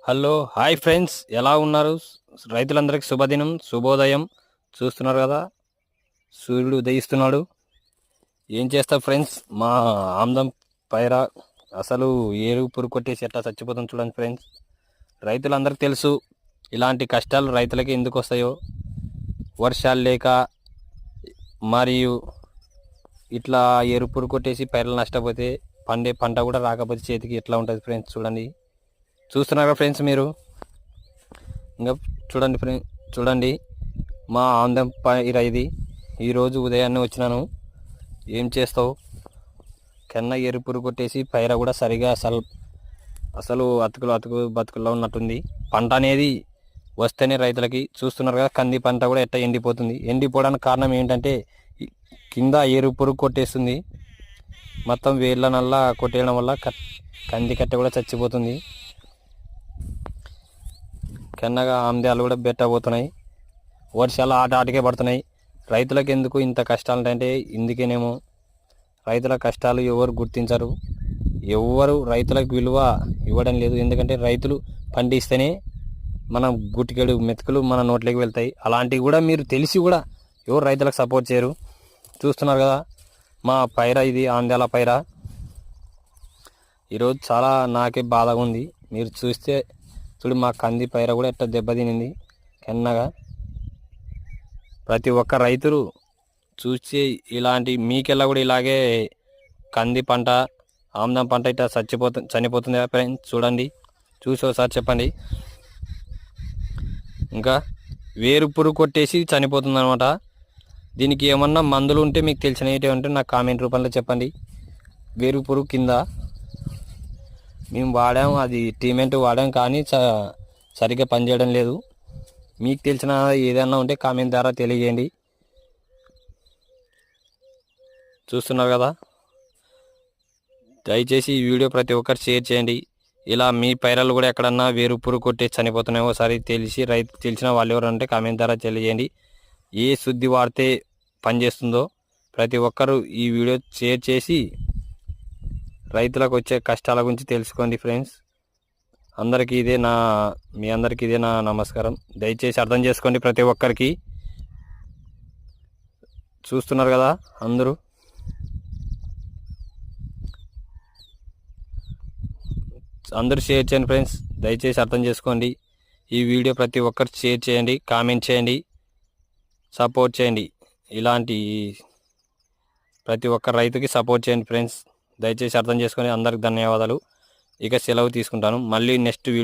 Hello hi friends, ఎలా ఉన్నారు? రైతులందరికీ శుభదినం, శుభోదయం. చూస్తున్నారు కదా, సూర్యుడు ఉదయిస్తున్నాడు. ఏం చేస్తారు ఫ్రెండ్స్, మా ఆమ్దం పైర అసలు ఏరు పురుగు కొట్టేసి ఎట్లా చచ్చిపోతుంది చూడండి ఫ్రెండ్స్. రైతులందరికీ తెలుసు ఇలాంటి కష్టాలు రైతులకి ఎందుకు వస్తాయో. వర్షాలు లేక మరియు ఇట్లా ఏరు పురుగు కొట్టేసి పైర్లు నష్టపోతే పండే పంట కూడా రాకపోతే చేతికి ఎట్లా ఉంటుంది ఫ్రెండ్స్. చూడండి, చూస్తున్నారా ఫ్రెండ్స్ మీరు. ఇంకా చూడండి ఫ్రెండ్, చూడండి మా ఆందం పైర ఇది. ఈరోజు ఉదయాన్నే వచ్చినాను. ఏం చేస్తావు, కెన్న ఎరుపురు కొట్టేసి పైర కూడా సరిగా అసలు అతుకు బతుకుల్లో ఉన్నట్టుంది. పంట అనేది వస్తేనే రైతులకి చూస్తున్నారు కదా, కంది పంట కూడా ఎట్లా ఎండిపోతుంది. ఎండిపోవడానికి కారణం ఏంటంటే కింద ఎరుపురుగు కొట్టేస్తుంది. మొత్తం వేళ్ళ నల్లా కొట్టేయడం వల్ల కంది కట్టె కూడా చచ్చిపోతుంది. కెన్నగా ఆమ్దాలు కూడా బెట్టబోతున్నాయి. వర్షాలు ఆటకే పడుతున్నాయి. రైతులకు ఎందుకు ఇంత కష్టాలు అంటే ఇందుకేనేమో. రైతుల కష్టాలు ఎవరు గుర్తించరు, ఎవరు రైతులకు విలువ ఇవ్వడం లేదు. ఎందుకంటే రైతులు పండిస్తేనే మన గుట్టికెడు మెతుకులు మన నోట్లోకి వెళ్తాయి. అలాంటివి కూడా మీరు తెలిసి కూడా ఎవరు రైతులకు సపోర్ట్ చేయరు. చూస్తున్నారు కదా మా పైర ఇది, ఆంధ్యాల పైర. ఈరోజు చాలా నాకే బాధగా ఉంది. మీరు చూస్తే చూడు, మా కంది పైర కూడా ఎట్లా దెబ్బతినింది కెన్నగా. ప్రతి ఒక్క రైతులు చూసి ఇలాంటి మీకెల్లా కూడా ఇలాగే కంది పంట, ఆమ్దం పంట ఇట్లా చనిపోతుంది ఫ్రెండ్స్. చూడండి, చూసి ఒకసారి చెప్పండి. ఇంకా వేరు పురుగు కొట్టేసి చనిపోతుంది అనమాట. దీనికి ఏమన్నా మందులు ఉంటే మీకు తెలిసినవి ఉంటే నాకు కామెంట్ రూపంలో చెప్పండి. వేరు పురుగు కింద మేము వాడాం, అది ట్రీట్మెంట్ వాడాం, కానీ సరిగ్గా పనిచేయడం లేదు. మీకు తెలిసిన ఏదైనా ఉంటే కామెంట్ ద్వారా తెలియజేయండి. చూస్తున్నారు కదా, దయచేసి ఈ వీడియో ప్రతి ఒక్కరు షేర్ చేయండి. ఇలా మీ పైరలు కూడా ఎక్కడన్నా వేరు పురుగు కొట్టి చనిపోతున్నాయో ఒకసారి తెలిసిన వాళ్ళు ఎవరు అంటే కామెంట్ ద్వారా తెలియజేయండి. ఏ శుద్ధి వాడితే పనిచేస్తుందో ప్రతి ఒక్కరు ఈ వీడియో షేర్ చేసి రైతులకు వచ్చే కష్టాల గురించి తెలుసుకోండి ఫ్రెండ్స్. మీ అందరికీ ఇదే నా నమస్కారం. దయచేసి అర్థం చేసుకోండి ప్రతి ఒక్కరికి. చూస్తున్నారు కదా అందరూ. షేర్ చేయండి ఫ్రెండ్స్, దయచేసి అర్థం చేసుకోండి. ఈ వీడియో ప్రతి ఒక్కరు షేర్ చేయండి, కామెంట్ చేయండి, సపోర్ట్ చేయండి. ఇలాంటి ప్రతి ఒక్క రైతుకి సపోర్ట్ చేయండి ఫ్రెండ్స్. దయచేసి అర్థం చేసుకొని అందరికి ధన్యవాదాలు. ఇక సెలవు తీసుకుంటాను. మళ్ళీ నెక్స్ట్ వీడియో